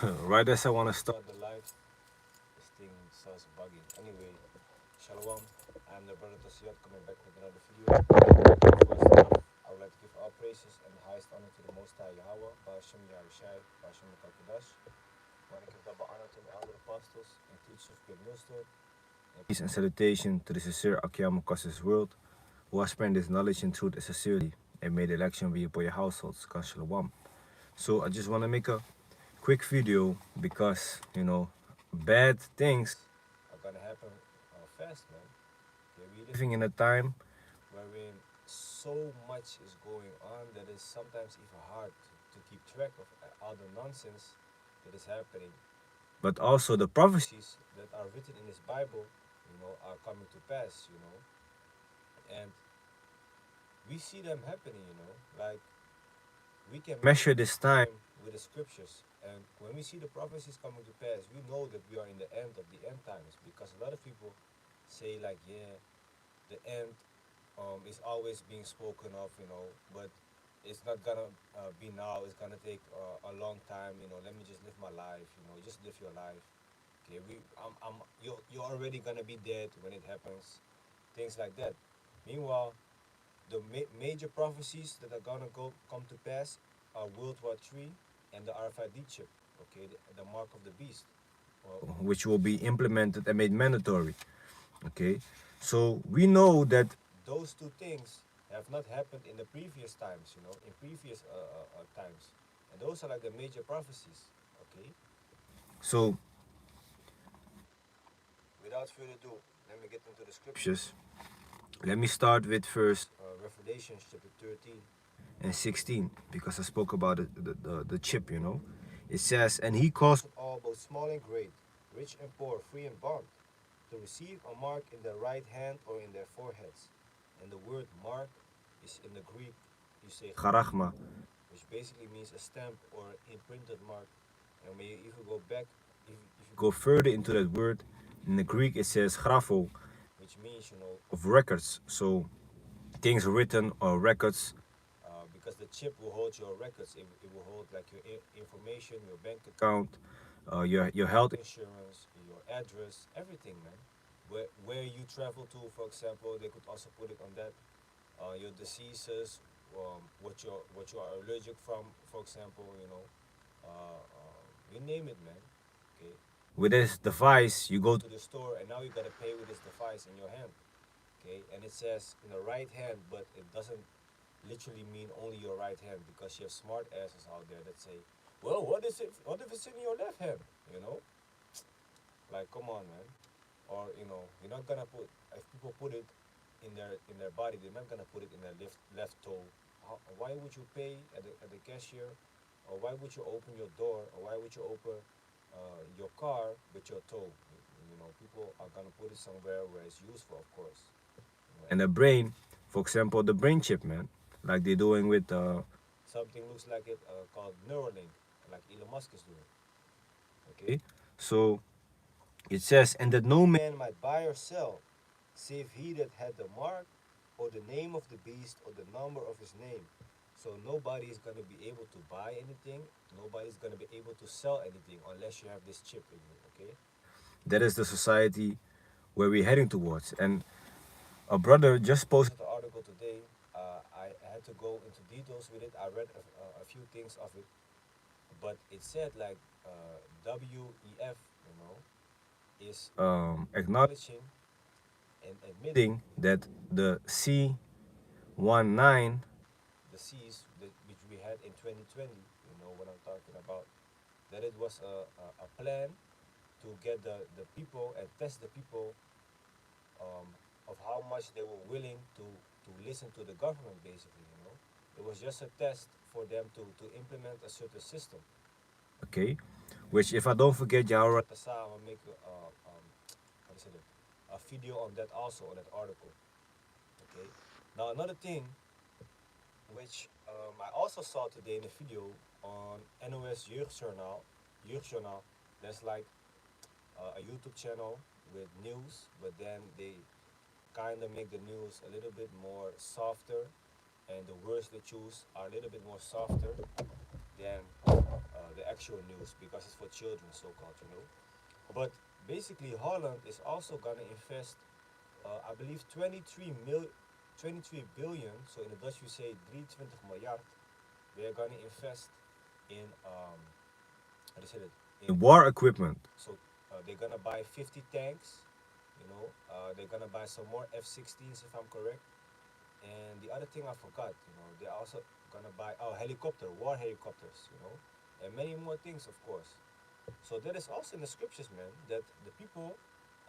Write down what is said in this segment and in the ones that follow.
Right as I want to start the live, this thing starts bugging. Anyway, Shalom. I'm the brother Tosiyot coming back with another video. First off, I would like to give all praises and the highest honor to the Most High Yahweh, Ba'ashem Yahushai, Ba'ashem Kakodash. I want to give double honor to the elder apostles and teachers of good news to it. And peace and salutation to the sincere Akiyama Kos's world, who has spread this knowledge and truth sincerely and made election be upon your households. Shalom. So I just want to make a quick video because bad things are gonna happen fast, man. Okay, we're living in a time wherein so much is going on that it's sometimes even hard to keep track of all the nonsense that is happening. But also the prophecies that are written in this Bible, are coming to pass, and we see them happening, like we can measure this time with the scriptures. And when we see the prophecies coming to pass, we know that we are in the end of the end times, because a lot of people say like, yeah, the end is always being spoken of, but it's not gonna be now. It's gonna take a long time. Let me just live my life. Just live your life. Okay, you're already gonna be dead when it happens. Things like that. Meanwhile, the major prophecies that are gonna come to pass are World War III and the RFID chip, okay, the mark of the beast, which will be implemented and made mandatory. Okay, so we know that those two things have not happened in the previous times, in previous times, and those are like the major prophecies. Okay, so without further ado, let me get into the scriptures. Let me start with first Revelation chapter 13 and 16, because I spoke about the chip, It says, and he caused all, both small and great, rich and poor, free and bond, to receive a mark in their right hand or in their foreheads. And the word mark is in the Greek, you say charachma, which basically means a stamp or imprinted mark. And when you even go back, if you go further into that word, in the Greek it says grapho, which means, of records. So things written or records, because the chip will hold your records. It will hold like your information, your bank account, your health insurance, your address, everything, man. Where you travel to, for example, they could also put it on that. Your diseases, what you are allergic from, for example, you name it, man. Okay. With this device, you go to the store and now you gotta pay with this device in your hand. Okay, and it says in the right hand, but it doesn't literally mean only your right hand, because you have smart asses out there that say, well, what is it? What if it's in your left hand? Like, come on, man. Or you're not gonna put, if people put it in their body, they're not gonna put it in their left toe. Why would you pay at the cashier, or why would you open your door, or why would you open your car with your toe? People are gonna put it somewhere where it's useful, of course. And the brain, for example, the brain chip, man, like they're doing with something looks like it called Neuralink, like Elon Musk is doing. Okay, so it says, and that no man might buy or sell, save he that had the mark, or the name of the beast, or the number of his name. So nobody is gonna be able to buy anything. Nobody's gonna be able to sell anything unless you have this chip in you. Okay, that is the society where we're heading towards. And a brother just posted the article today. I had to go into details with it. I read a few things of it, but it said like WEF, is acknowledging and admitting that the C-19, the C's that which we had in 2020, you know what I'm talking about, that it was a plan to get the people and test the people, um, of how much they were willing to listen to the government, basically. It was just a test for them to implement a certain system. Okay, which, if I don't forget, Yahweh Tasa, I will make how to say that, a video on that also, on that article. Okay, now another thing which I also saw today in a video on NOS Jeugdjournaal. That's like a YouTube channel with news, but then they kind of make the news a little bit more softer, and the words they choose are a little bit more softer. than the actual news because it's for children, so-called, you know. But basically, Holland is also gonna invest, I believe, 23 billion. So in the Dutch, we say 23 miljard. They are gonna invest in how do you say it? In war equipment. So they're gonna buy 50 tanks. You know, they're gonna buy some more F-16s if I'm correct. And the other thing I forgot, you know, they're also gonna buy war helicopters, you know, and many more things, of course. So that is also in the scriptures, man, that the people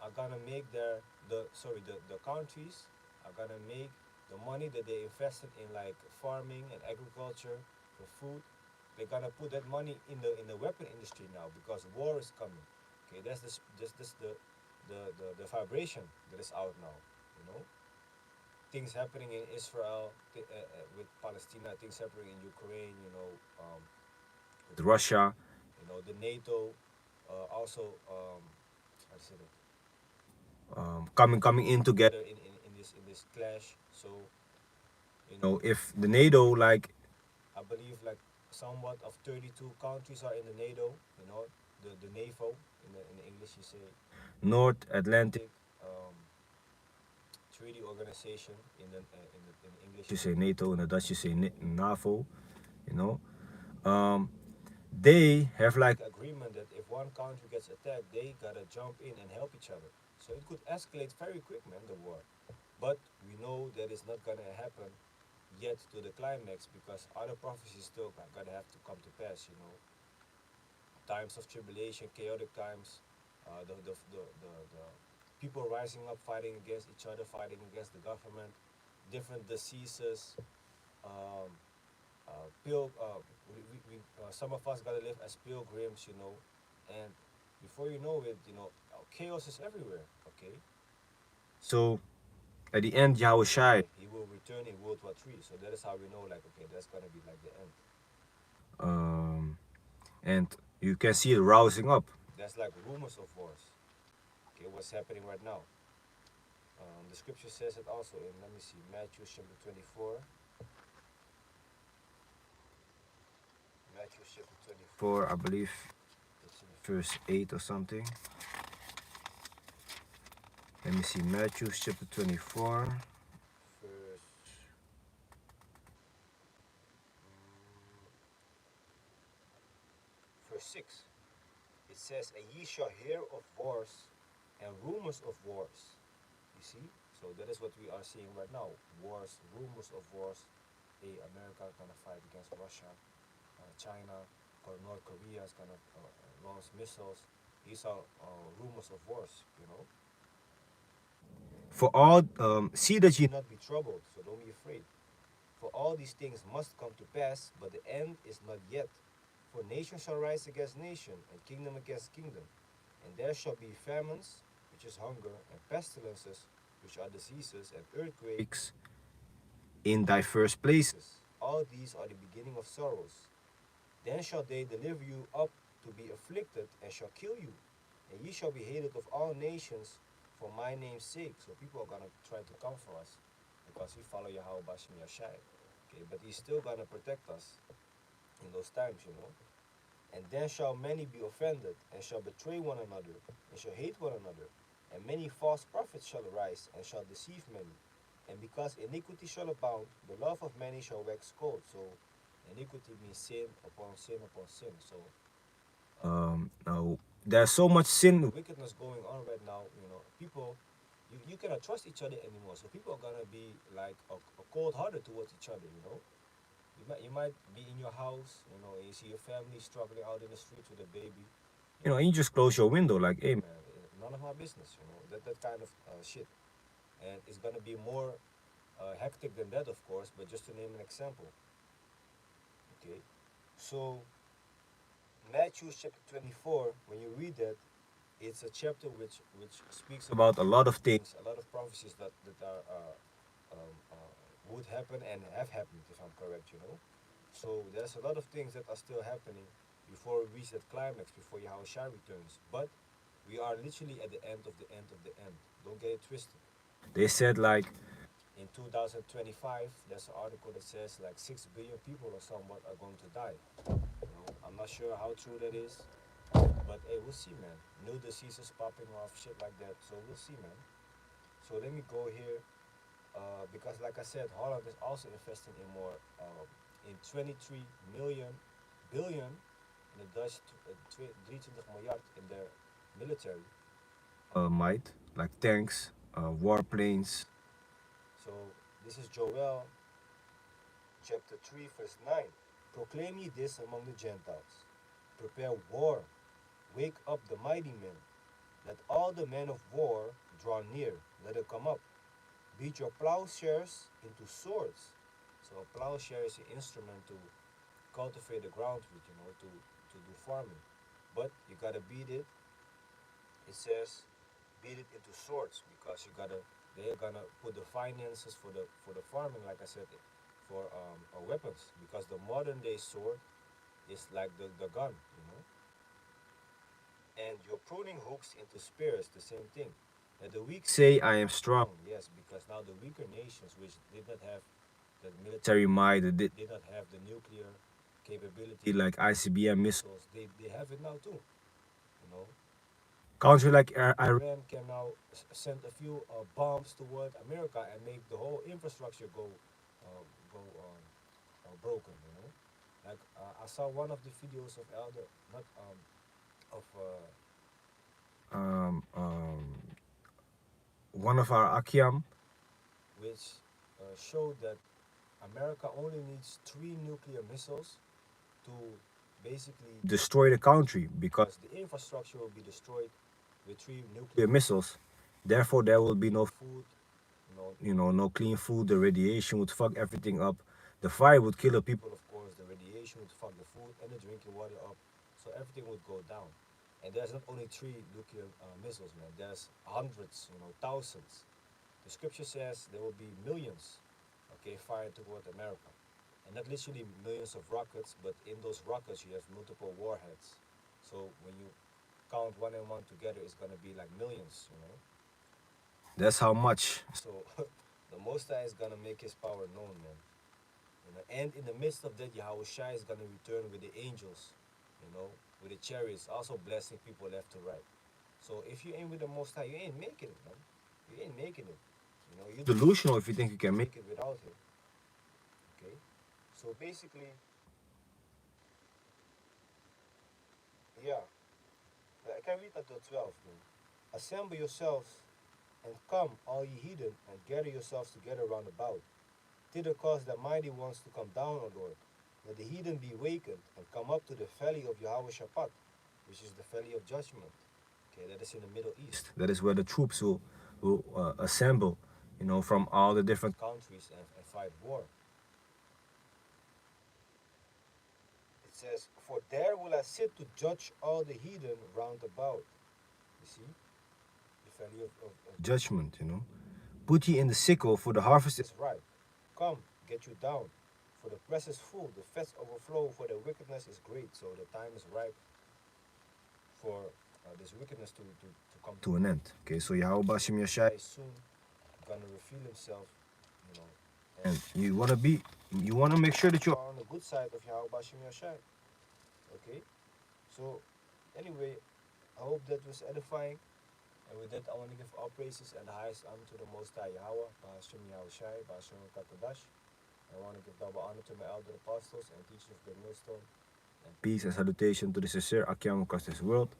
are gonna make the countries are gonna make the money that they invested in like farming and agriculture for food. They're gonna put that money in the weapon industry now because war is coming. Okay, that's the vibration that is out now. You know, things happening in Israel with Palestine, things happening in Ukraine. You know, with Russia. You know, the NATO also how to say that coming in together in this clash. So you know, if the NATO, like I believe like somewhat of 32 countries are in the NATO. You know, the NAVO in the English you say North Atlantic um, Treaty Organization. In English you say NATO, in the Dutch you say NAVO. You know, um, they have like agreement that if one country gets attacked, they gotta jump in and help each other. So it could escalate very quick, man, the war. But we know that it's not gonna happen yet to the climax because other prophecies still gonna have to come to pass. You know, times of tribulation, chaotic times, the people rising up, fighting against each other, fighting against the government, different diseases. Um, some of us gotta live as pilgrims, you know, and before you know it, you know, chaos is everywhere. Okay, so at the end, Yahushai, he will return in World War III. So that is how we know, like, okay, that's gonna be like the end. And you can see it rousing up. That's like rumors of wars. Okay, what's happening right now? The scripture says it also in, let me see, Matthew chapter 24. Matthew chapter 24, I believe it's in verse 8 or something. Let me see, Matthew chapter 24, verse, verse 6. It says, and ye shall hear of wars and rumors of wars. You see? So that is what we are seeing right now. Wars, rumors of wars. Hey, America gonna fight against Russia. China or North Korea is gonna launch missiles. These are rumors of wars, you know. For all, see that ye not be troubled, so don't be afraid. For all these things must come to pass, but the end is not yet. For nation shall rise against nation, and kingdom against kingdom. And there shall be famines, which is hunger, and pestilences, which are diseases, and earthquakes in diverse places. All these are the beginning of sorrows. Then shall they deliver you up to be afflicted, and shall kill you. And ye shall be hated of all nations for my name's sake. So people are gonna try to come for us because we follow Yahweh Bashim Yashai. Okay, but he's still gonna protect us in those times, you know. And then shall many be offended, and shall betray one another, and shall hate one another. And many false prophets shall arise, and shall deceive many. And because iniquity shall abound, the love of many shall wax cold. So iniquity means sin upon sin upon sin. So now there's so much sin, wickedness going on right now. You know, people, you cannot trust each other anymore. So people are gonna be like a cold-hearted towards each other. You know, you might be in your house, you know, and you see your family struggling out in the streets with a baby. You know, and you just close your window like, hey man, none of my business. You know, that kind of shit. And it's gonna be more hectic than that, of course. But just to name an example. Okay, so Matthew chapter 24, when you read that, it's a chapter which speaks about a lot of things, a lot of prophecies that are would happen and have happened, if I'm correct, you know. So there's a lot of things that are still happening before we reach that climax, before Yahushua returns. But we are literally at the end of the end of the end. Don't get it twisted. They said like in 2025, there's an article that says like 6 billion people or somewhat are going to die. not sure how true that is, but hey, we'll see, man. New diseases popping off, shit like that. So we'll see, man. So let me go here, because like I said, Holland is also investing in more, in 23 million billion in the Dutch 23 miljard in their military might, like tanks, warplanes. So this is Joel chapter 3, verse 9. Proclaim ye this among the Gentiles. Prepare war. Wake up the mighty men. Let all the men of war draw near. Let them come up. Beat your plowshares into swords. So a plowshare is an instrument to cultivate the ground with, to do farming. But you gotta beat it. It says beat it into swords because they're gonna put the finances for the farming, like I said, for weapons, because the modern day sword is like the gun, and you're pruning hooks into spears, the same thing. And the weak say I am strong, yes, because now the weaker nations, which did not have the military might, did not have the nuclear capability like ICBM missiles, they have it now too, you know. Country like Iran can now send a few bombs toward America and make the whole infrastructure go broken. Like I saw one of the videos of Elder, not of um, um, one of our Akiam, which showed that America only needs 3 nuclear missiles to basically destroy the country, because the infrastructure will be destroyed with 3 nuclear missiles. Therefore, there will be no food, no clean food. The radiation would fuck everything up. The fire would kill the people, of course. The radiation would fuck the food and the drinking water up. So everything would go down. And there's not only 3 nuclear missiles, man. There's hundreds, thousands. The scripture says there will be millions, okay, fired toward America. And not literally millions of rockets, but in those rockets you have multiple warheads. So when you count one and one together, it's gonna be like millions. That's how much. So the Most High is gonna make His power known, man. And in the midst of that, Yahweh Shai is gonna return with the angels, with the chariots, also blessing people left to right. So if you ain't with the Most High, you ain't making it, man. You ain't making it. You're delusional if you think you can make it without Him. Okay. So basically, yeah, I can read until 12, man. Assemble yourselves and come, all ye heathen, and gather yourselves together round about. Thither cause the mighty ones to come down, O Lord. Let the heathen be wakened and come up to the valley of Yahweh Shaphat, which is the valley of judgment. Okay, that is in the Middle East. That is where the troops will assemble, from all the different countries and fight war. It says, for there will I sit to judge all the heathen round about. You see? The valley of judgment, Put ye in the sickle, for the harvest is ripe. Come, get you down, for the press is full, the fats overflow, for the wickedness is great. So the time is ripe for this wickedness to come to an end. Okay, so Yahweh Bashim Yashai is soon gonna reveal himself, and you wanna make sure that you're on the good side of Yahweh Bashim Yashai. Okay, so anyway, I hope that was edifying. And with that, I want to give all praises and the highest honor to the Most High Yahweh, Ba'ashem Yahushai, Ba'ashem Kakadash. I want to give double honor to my elder apostles and teachers of the millstone. And peace and salutation to the sincere Akiam across this world,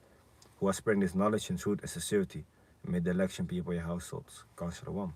who are spreading this knowledge and truth and sincerity. And may the election be upon your households. Kal Shalom.